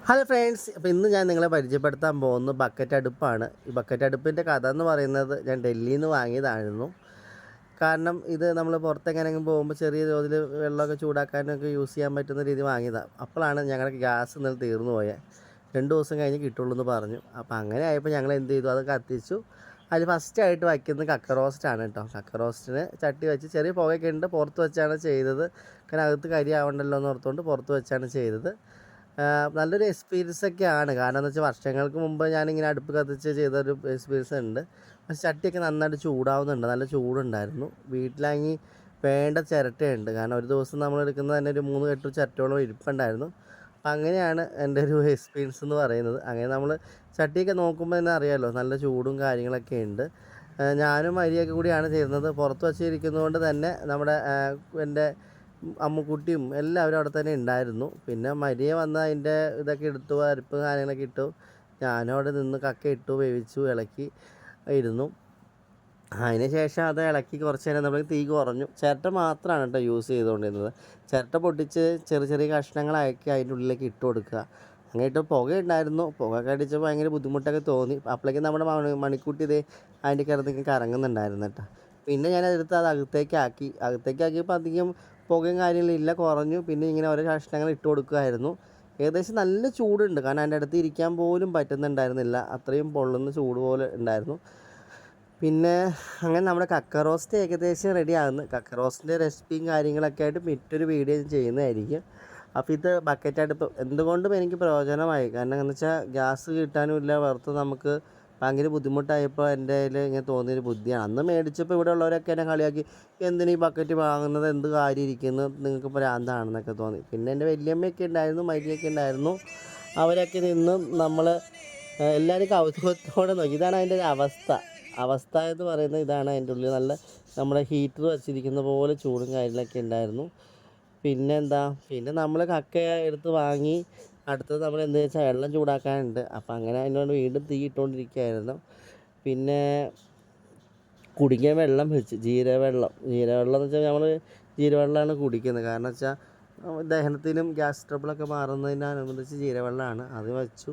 Hello friends, അപ്പോൾ ഇന്ന് ഞാൻ നിങ്ങളെ പരിചയപ്പെടുത്താൻ പോകുന്ന ബക്കറ്റ് അടുപ്പാണ്. ഈ ബക്കറ്റ് അടുപ്പിൻ്റെ കഥ എന്ന് പറയുന്നത് ഞാൻ ഡൽഹിയിൽ നിന്ന് വാങ്ങിയതായിരുന്നു. കാരണം ഇത് നമ്മൾ പുറത്തെങ്ങനെയെങ്കിലും പോകുമ്പോൾ ചെറിയ തോതിൽ വെള്ളമൊക്കെ ചൂടാക്കാനൊക്കെ യൂസ് ചെയ്യാൻ പറ്റുന്ന രീതി വാങ്ങിയതാണ്. അപ്പോഴാണ് ഞങ്ങളുടെ ഗ്യാസ് ഇന്നലെ തീർന്നു പോയത്. 2 ദിവസം കഴിഞ്ഞ് കിട്ടുള്ളൂ എന്ന് പറഞ്ഞു. അപ്പോൾ അങ്ങനെ ആയപ്പോൾ ഞങ്ങൾ എന്ത് ചെയ്തു, അത് കത്തിച്ചു. അതിൽ ഫസ്റ്റായിട്ട് വയ്ക്കുന്നത് കക്ക റോസ്റ്റാണ് കേട്ടോ. കക്ക റോസ്റ്റിന് ചട്ടി വെച്ച് ചെറിയ പുകയൊക്കെ ഉണ്ട്, പുറത്ത് വെച്ചാണ് ചെയ്തത്. കാരണം അകത്ത് കരി ആവണ്ടല്ലോ എന്ന് ഓർത്തുകൊണ്ട് പുറത്ത് വെച്ചാണ് ചെയ്തത്. നല്ലൊരു എക്സ്പീരിയൻസ് ഒക്കെയാണ്. കാരണം എന്ന് വെച്ചാൽ വർഷങ്ങൾക്ക് മുമ്പ് ഞാനിങ്ങനെ അടുപ്പ് കത്തിച്ച് ചെയ്തൊരു എക്സ്പീരിയൻസ് ഉണ്ട്. പക്ഷേ ചട്ടിയൊക്കെ നന്നായിട്ട് ചൂടാവുന്നുണ്ട്, നല്ല ചൂടുണ്ടായിരുന്നു. വീട്ടിലാണെങ്കിൽ വേണ്ട ചിരട്ടയുണ്ട്. കാരണം ഒരു ദിവസം നമ്മൾ എടുക്കുന്നത് തന്നെ ഒരു 3 കെട്ട് ചിരട്ടയോളം ഇരിപ്പുണ്ടായിരുന്നു. അപ്പം അങ്ങനെയാണ് എൻ്റെ ഒരു എക്സ്പീരിയൻസ് എന്ന് പറയുന്നത്. അങ്ങനെ നമ്മൾ ചട്ടിയൊക്കെ നോക്കുമ്പോൾ തന്നെ അറിയാമല്ലോ, നല്ല ചൂടും കാര്യങ്ങളൊക്കെ ഉണ്ട്. ഞാനും അരിയൊക്കെ കൂടിയാണ് ചെയ്യുന്നത്. പുറത്ത് വച്ചിരിക്കുന്നതുകൊണ്ട് തന്നെ നമ്മുടെ എൻ്റെ അമ്മുക്കുട്ടിയും എല്ലാവരും അവിടെ തന്നെ ഉണ്ടായിരുന്നു. പിന്നെ മരിയ വന്ന് അതിൻ്റെ ഇതൊക്കെ എടുത്തു, അരിപ്പ് കാര്യങ്ങളൊക്കെ ഇട്ടു. ഞാനും അവിടെ നിന്ന് കക്ക ഇട്ടു, വേവിച്ചു, ഇളക്കി ഇരുന്നു. അതിന് ശേഷം അത് ഇളക്കി കുറച്ച് നേരം നമ്മൾ തീ കുറഞ്ഞു. ചിരട്ട മാത്രമാണ് കേട്ടോ യൂസ് ചെയ്തുകൊണ്ടിരുന്നത്. ചിരട്ട പൊട്ടിച്ച് ചെറിയ ചെറിയ കഷ്ണങ്ങളാക്കി അതിൻ്റെ ഉള്ളിലേക്ക് ഇട്ട് കൊടുക്കുക. അങ്ങനെ ഇട്ട് പുകയുണ്ടായിരുന്നു. പുക കടിച്ചപ്പോൾ ഭയങ്കര ബുദ്ധിമുട്ടൊക്കെ തോന്നി. അപ്പോഴേക്കും നമ്മുടെ മണിക്കുട്ടി ഇതേ അതിൻ്റെ കിടന്നൊക്കെ കറങ്ങുന്നുണ്ടായിരുന്നു കേട്ടോ. പിന്നെ ഞാനതെടുത്ത് അത് അകത്തേക്കാക്കിയപ്പോൾ അധികം പുകയും കാര്യങ്ങളില്ല, കുറഞ്ഞു. പിന്നെ ഇങ്ങനെ ഓരോ കഷ്ണങ്ങൾ ഇട്ട് കൊടുക്കുമായിരുന്നു. ഏകദേശം നല്ല ചൂടുണ്ട്. കാരണം അതിൻ്റെ അടുത്ത് ഇരിക്കാൻ പോലും പറ്റുന്നുണ്ടായിരുന്നില്ല, അത്രയും പൊള്ളുന്ന ചൂട് പോലെ ഉണ്ടായിരുന്നു. പിന്നെ അങ്ങനെ നമ്മുടെ കക്ക റോസ്റ്റ് ഏകദേശം റെഡി ആകുന്നു. കക്ക റോസ്റ്റിൻ്റെ റെസിപ്പിയും കാര്യങ്ങളൊക്കെ ആയിട്ട് മറ്റൊരു വീഡിയോ ചെയ്യുന്നതായിരിക്കും. അപ്പോൾ ഇത് ബക്കറ്റ് അടുപ്പ് എന്തുകൊണ്ടും എനിക്ക് പ്രയോജനമായി. കാരണം എന്ന് വെച്ചാൽ ഗ്യാസ് കിട്ടാനുമില്ല, പുറത്ത് നമുക്ക് ഭയങ്കര ബുദ്ധിമുട്ടായപ്പോൾ എൻ്റെ കയ്യിൽ ഇങ്ങനെ തോന്നിയൊരു ബുദ്ധിയാണ്. അന്ന് മേടിച്ചപ്പോൾ ഇവിടെ ഉള്ളവരൊക്കെ എന്നെ കളിയാക്കി, എന്തിനീ ബക്കറ്റ് വാങ്ങുന്നത്, എന്ത് കാര്യം ഇരിക്കുന്നു, നിങ്ങൾക്ക് ഭ്രാന്താണെന്നൊക്കെ തോന്നി. പിന്നെ എൻ്റെ വലിയമ്മയൊക്കെ ഉണ്ടായിരുന്നു, മരിയൊക്കെ ഉണ്ടായിരുന്നു. അവരൊക്കെ നിന്ന് നമ്മൾ എല്ലാവരും കൗതുകത്തോടെ നോക്കി. ഇതാണ് അതിൻ്റെ ഒരു അവസ്ഥ എന്ന് പറയുന്നത്. ഇതാണ് അതിൻ്റെ ഉള്ളിൽ നല്ല നമ്മുടെ ഹീറ്റർ വെച്ചിരിക്കുന്ന പോലെ ചൂടും കാര്യങ്ങളൊക്കെ ഉണ്ടായിരുന്നു. പിന്നെ നമ്മൾ കക്ക എടുത്ത് വാങ്ങി. അടുത്തത് നമ്മൾ എന്താ വെച്ചാൽ വെള്ളം ചൂടാക്കാനുണ്ട്. അപ്പം അങ്ങനെ അതിനോട് വീണ്ടും തീ ഇട്ടുകൊണ്ടിരിക്കുകയായിരുന്നു. പിന്നെ കുടിക്കാൻ വെള്ളം വെച്ച് ജീരകവെള്ളം എന്ന് വെച്ചാൽ നമ്മൾ ജീരകവെള്ളമാണ് കുടിക്കുന്നത്. കാരണം വെച്ചാൽ ദഹനത്തിനും ഗ്യാസ് ട്രബിളൊക്കെ മാറുന്നതിനനുബന്ധിച്ച് ജീരകവെള്ളമാണ്, അത് വെച്ചു.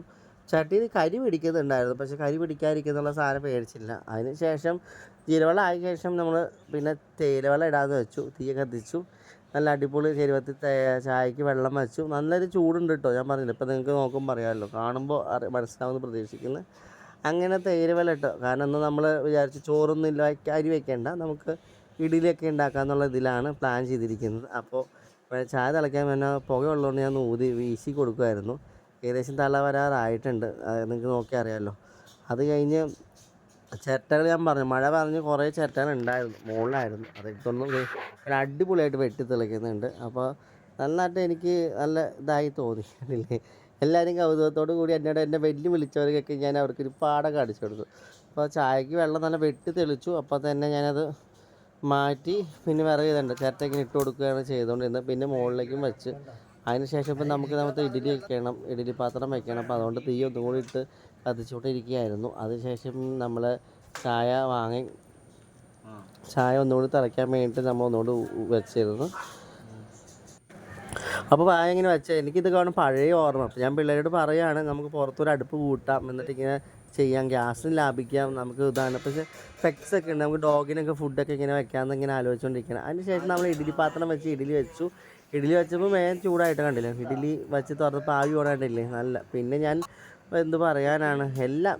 ചട്ടിയിൽ കരി പിടിക്കുന്നുണ്ടായിരുന്നു, പക്ഷേ കരി പിടിക്കാതിരിക്കുന്നുള്ള സാധനം പേടിച്ചില്ല. അതിന് ശേഷം ജീരകവെള്ളം ആയ ശേഷം നമ്മൾ പിന്നെ തേയിലവെള്ളം ഇടാതെ വെച്ചു. തീ കത്തിച്ചു. നല്ല അടിപൊളി ചെരുവത്തിൽ ചായക്ക് വെള്ളം വെച്ചു. നല്ലൊരു ചൂടുണ്ട് കേട്ടോ. ഞാൻ പറഞ്ഞില്ല, ഇപ്പം നിങ്ങൾക്ക് നോക്കുമ്പോൾ അറിയാമല്ലോ, കാണുമ്പോൾ മനസ്സിലാവുമെന്ന് പ്രതീക്ഷിക്കുന്നു. അങ്ങനെ തേയിലവെള്ളം ഇട്ടോ. കാരണം ഒന്ന് നമ്മൾ വിചാരിച്ച് ചോറൊന്നും ഇല്ല, അരി വയ്ക്കേണ്ട, നമുക്ക് ഇഡ്ഡലിയൊക്കെ ഉണ്ടാക്കാമെന്നുള്ള ഇതിലാണ് പ്ലാൻ ചെയ്തിരിക്കുന്നത്. അപ്പോൾ ചായ തിളയ്ക്കാൻ പിന്നെ പുകയുള്ളതുകൊണ്ട് ഞാൻ ഊതി വീശി കൊടുക്കുമായിരുന്നു. ഏകദേശം തല വരാറായിട്ടുണ്ട്, നിങ്ങൾക്ക് നോക്കിയാൽ അറിയാമല്ലോ. അത് കഴിഞ്ഞ് ചിരട്ടകൾ ഞാൻ പറഞ്ഞു, മഴ പറഞ്ഞ് കുറേ ചിരട്ടകൾ ഉണ്ടായിരുന്നു, മുകളിലായിരുന്നു. അതെടുത്തൊന്നും ഒരു അടിപൊളിയായിട്ട് വെട്ടി തെളിക്കുന്നുണ്ട്. അപ്പോൾ നന്നായിട്ട് എനിക്ക് നല്ല ഇതായി തോന്നി അല്ലേ. എല്ലാവരും കൗതുകത്തോടു കൂടി എന്നോട് എന്നെ വിളിച്ചവർക്കൊക്കെ ഞാൻ അവർക്കൊരു പാഠം കാണിച്ചു കൊടുത്തു. അപ്പോൾ ചായക്ക് വെള്ളം നല്ല വെട്ടി തെളിച്ചു. അപ്പോൾ തന്നെ ഞാനത് മാറ്റി പിന്നെ വിറക് ഇതുണ്ട് ചിരട്ടയ്ക്ക് ഇട്ട് കൊടുക്കുകയാണ് ചെയ്തുകൊണ്ടിരുന്നത്. പിന്നെ മുകളിലേക്കും വെച്ച്. അതിന് ശേഷം ഇപ്പം നമുക്ക് ഇഡ്ഡലി വയ്ക്കണം, ഇഡ്ഡലി പാത്രം വയ്ക്കണം. അപ്പോൾ അതുകൊണ്ട് തീ ഒന്നും കൂടി ഇട്ട് കത്തിച്ചുകൊണ്ടിരിക്കുകയായിരുന്നു. അതിനുശേഷം നമ്മൾ ചായ ഒന്നുകൂടി തിളയ്ക്കാൻ വേണ്ടിയിട്ട് നമ്മൾ ഒന്നുകൂടി വെച്ചിരുന്നു. അപ്പോൾ ഇങ്ങനെ വെച്ചാൽ എനിക്കിത് കാണും പഴയ ഓർമ്മ. അപ്പോൾ ഞാൻ പിള്ളേരോട് പറയുകയാണ്, നമുക്ക് പുറത്തൊരു അടുപ്പ് കൂട്ടാം, എന്നിട്ട് ഇങ്ങനെ ചെയ്യാം, ഗ്യാസിന് ലാഭിക്കാം, നമുക്ക് ഇതാണ്. പക്ഷേ ഫ്ലെക്സൊക്കെ ഉണ്ട്, നമുക്ക് ഡോഗിനൊക്കെ ഫുഡൊക്കെ ഇങ്ങനെ വെക്കാമെന്ന് ഇങ്ങനെ ആലോചിച്ചുകൊണ്ടിരിക്കണം. അതിന് ശേഷം നമ്മൾ ഇഡ്ഡലി പാത്രം വെച്ച് ഇഡ്ഡലി വെച്ചു. ഇഡ്ഡലി വെച്ചപ്പോൾ ചൂടായിട്ട് കണ്ടില്ലേ, ഇഡ്ഡലി വെച്ച് തുറന്നപ്പോൾ ആവി ഓടാണ്ടില്ലേ നല്ല. പിന്നെ ഞാൻ എന്ത് പറയാനാണ്, എല്ലാം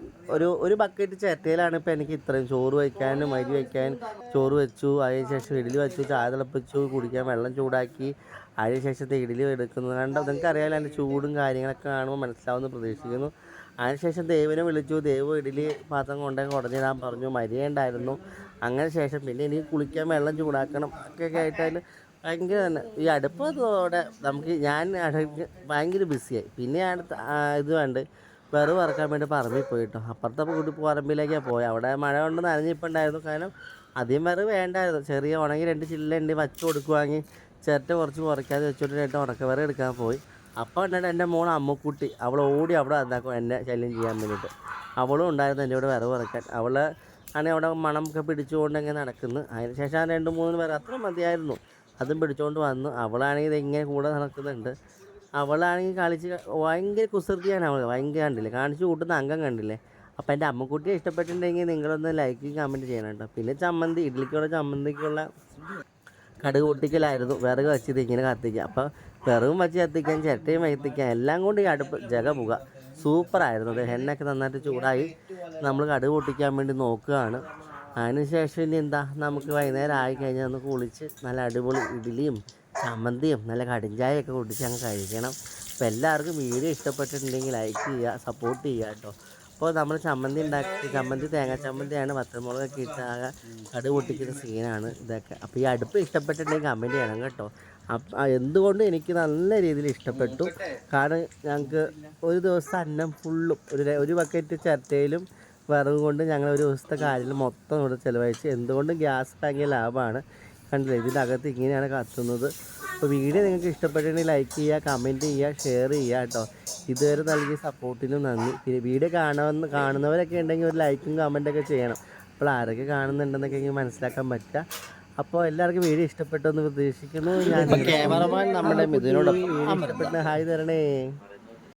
ഒരു ബക്കറ്റ് ചിരട്ടയിലാണ് ഇപ്പോൾ എനിക്ക് ഇത്രയും ചോറ് വയ്ക്കാനും അരി വയ്ക്കാൻ. ചോറ് വെച്ചു, അതിന് ശേഷം ഇഡ്ഡലി വെച്ചു, ചായ തിളപ്പിച്ചു, കുടിക്കാൻ വെള്ളം ചൂടാക്കി. അതിന് ശേഷത്തെ ഇഡ്ഡലി എടുക്കുന്നത് കണ്ടോ, നിങ്ങൾക്ക് അറിയാമല്ലോ, അതിൻ്റെ ചൂടും കാര്യങ്ങളൊക്കെ കാണുമ്പോൾ മനസ്സിലാവുമെന്ന് പ്രതീക്ഷിക്കുന്നു. അതിനുശേഷം ദേവിനെ വിളിച്ചു. ദേവ് ഇഡ്ഡലി പാത്രം കൊണ്ടേ ഉടഞ്ഞിടാൻ പറഞ്ഞു. മരിയുണ്ടായിരുന്നു. അങ്ങനെ ശേഷം പിന്നെ എനിക്ക് കുളിക്കാൻ വെള്ളം ചൂടാക്കണം ഒക്കെ ആയിട്ട് അതിൽ ഭയങ്കര തന്നെ ഈ അടുപ്പത്തോടെ ഞാൻ ഭയങ്കര ബിസിയായി. പിന്നെ ഇത് വേണ്ട വിറക് വറക്കാൻ വേണ്ടി പറമ്പിൽ പോയി കേട്ടോ. അപ്പുറത്തെ കൂട്ടി പറമ്പിലേക്കാണ് പോയത്. അവിടെ മഴ കൊണ്ട് നനഞ്ഞിട്ടുണ്ടായിരുന്നു. കാരണം അധികം വിറക് വേണ്ടായിരുന്നു. ചെറിയ ഉണങ്ങി 2 ചില്ലുണ്ട് വച്ച് കൊടുക്കുവാണെങ്കിൽ ചിരട്ട കുറച്ച് കുറയ്ക്കാതെ വെച്ചോട്ട് 2 ഉണക്കവിറക് എടുക്കാൻ പോയി. അപ്പോൾ ഉണ്ടായിട്ട് എൻ്റെ മോൾ അമ്മുക്കുട്ടി, അവൾ ഓടി അവിടെ എന്താക്കും എന്നെ ശല്യം ചെയ്യാൻ വേണ്ടിയിട്ട്. അവളും ഉണ്ടായിരുന്നു എൻ്റെ ഇവിടെ വിറക് വറക്കാൻ. അവൾ ആണെങ്കിൽ അവിടെ മണമൊക്കെ പിടിച്ചുകൊണ്ട് ഇങ്ങനെ നടക്കുന്നു. അതിന് ശേഷം ആ 2-3 പേർ അത്ര മതിയായിരുന്നു, അതും പിടിച്ചുകൊണ്ട് വന്നു. അവളാണെങ്കിൽ ഇതെങ്ങനെ കൂടെ നടക്കുന്നുണ്ട്. അവളാണെങ്കിൽ കളിച്ച് ഭയങ്കര കുസൃതിയാണ് അവൾ, ഭയങ്കര കണ്ടില്ലേ, കാണിച്ചു കൂട്ടുന്ന അംഗം കണ്ടില്ലേ. അപ്പോൾ എൻ്റെ അമ്മക്കുട്ടിയെ ഇഷ്ടപ്പെട്ടിട്ടുണ്ടെങ്കിൽ നിങ്ങളൊന്ന് ലൈക്ക് കമൻറ്റ് ചെയ്യണം കേട്ടോ. പിന്നെ ചമ്മന്തി, ഇഡ്ഡലിക്കുള്ള ചമ്മന്തിക്കുള്ള കടുക് പൊട്ടിക്കലായിരുന്നു. വിറക് വെച്ചത് ഇങ്ങനെ കത്തിക്കുക. അപ്പോൾ വിറകും വെച്ച് കത്തിക്കാൻ, ചിരട്ടയും കത്തിക്കാൻ എല്ലാം കൊണ്ട് ഈ അടുപ്പ് ജഗ പുക സൂപ്പറായിരുന്നു. അത് എണ്ണയൊക്കെ നന്നായിട്ട് ചൂടായി നമ്മൾ കടുക് പൊട്ടിക്കാൻ വേണ്ടി നോക്കുകയാണ്. അതിനുശേഷം ഇനി എന്താ, നമുക്ക് വൈകുന്നേരം ആയി കഴിഞ്ഞാൽ ഒന്ന് കുളിച്ച് നല്ല അടിപൊളി ഇഡ്ഡലിയും ചമ്മന്തിയും നല്ല കടിഞ്ചായയൊക്കെ കുടിച്ച് അങ്ങ് കഴിക്കണം. അപ്പോൾ എല്ലാവർക്കും വീഡിയോ ഇഷ്ടപ്പെട്ടിട്ടുണ്ടെങ്കിൽ ലൈക്ക് ചെയ്യുക, സപ്പോർട്ട് ചെയ്യുക കേട്ടോ. അപ്പോൾ നമ്മൾ ചമ്മന്തി ഉണ്ടാക്കി, ചമ്മന്തി തേങ്ങാ ചമ്മന്തിയാണ്, വറ്റൽമുളകൊക്കെ ഇട്ട് ആകെ കടുക് പൊട്ടിക്കുന്ന സീനാണ് ഇതൊക്കെ. അപ്പോൾ ഈ അടുപ്പ് ഇഷ്ടപ്പെട്ടിട്ടുണ്ടെങ്കിൽ കമൻറ്റ് ചെയ്യണം കേട്ടോ. എന്തുകൊണ്ടും എനിക്ക് നല്ല രീതിയിൽ ഇഷ്ടപ്പെട്ടു. കാരണം ഞങ്ങൾക്ക് ഒരു ദിവസം അന്നം ഫുള്ളും ഒരു ബക്കറ്റ് ചിരട്ടയിലും വിറക് കൊണ്ട് ഞങ്ങൾ ഒരു ദിവസത്തെ കാര്യം മൊത്തം ഇവിടെ ചിലവഴിച്ച്. എന്തുകൊണ്ടും ഗ്യാസ് ഭയങ്കര ലാഭമാണ്. കണ്ടില്ലേ, ഇതിൻ്റെ അകത്ത് ഇങ്ങനെയാണ് കത്തുന്നത്. അപ്പോൾ വീഡിയോ നിങ്ങൾക്ക് ഇഷ്ടപ്പെട്ടിട്ടുണ്ടെങ്കിൽ ലൈക്ക് ചെയ്യുക, കമൻറ്റ് ചെയ്യുക, ഷെയർ ചെയ്യുക കേട്ടോ. ഇതുവരെ നൽകിയ സപ്പോർട്ടിനും നന്ദി. പിന്നെ വീഡിയോ കാണുന്നവരൊക്കെ ഉണ്ടെങ്കിൽ ഒരു ലൈക്കും കമൻറ്റൊക്കെ ചെയ്യണം. അപ്പോൾ ആരൊക്കെ കാണുന്നുണ്ടെന്നൊക്കെ എനിക്ക് മനസ്സിലാക്കാൻ പറ്റുക. അപ്പോൾ എല്ലാവർക്കും വീഡിയോ ഇഷ്ടപ്പെട്ടെന്ന് പ്രതീക്ഷിക്കുന്നു. ഞാൻ ക്യാമറമാൻ നമ്മുടെ മിഥുനോടൊപ്പം ഇഷ്ടപ്പെട്ട ഹായ് തരണേ.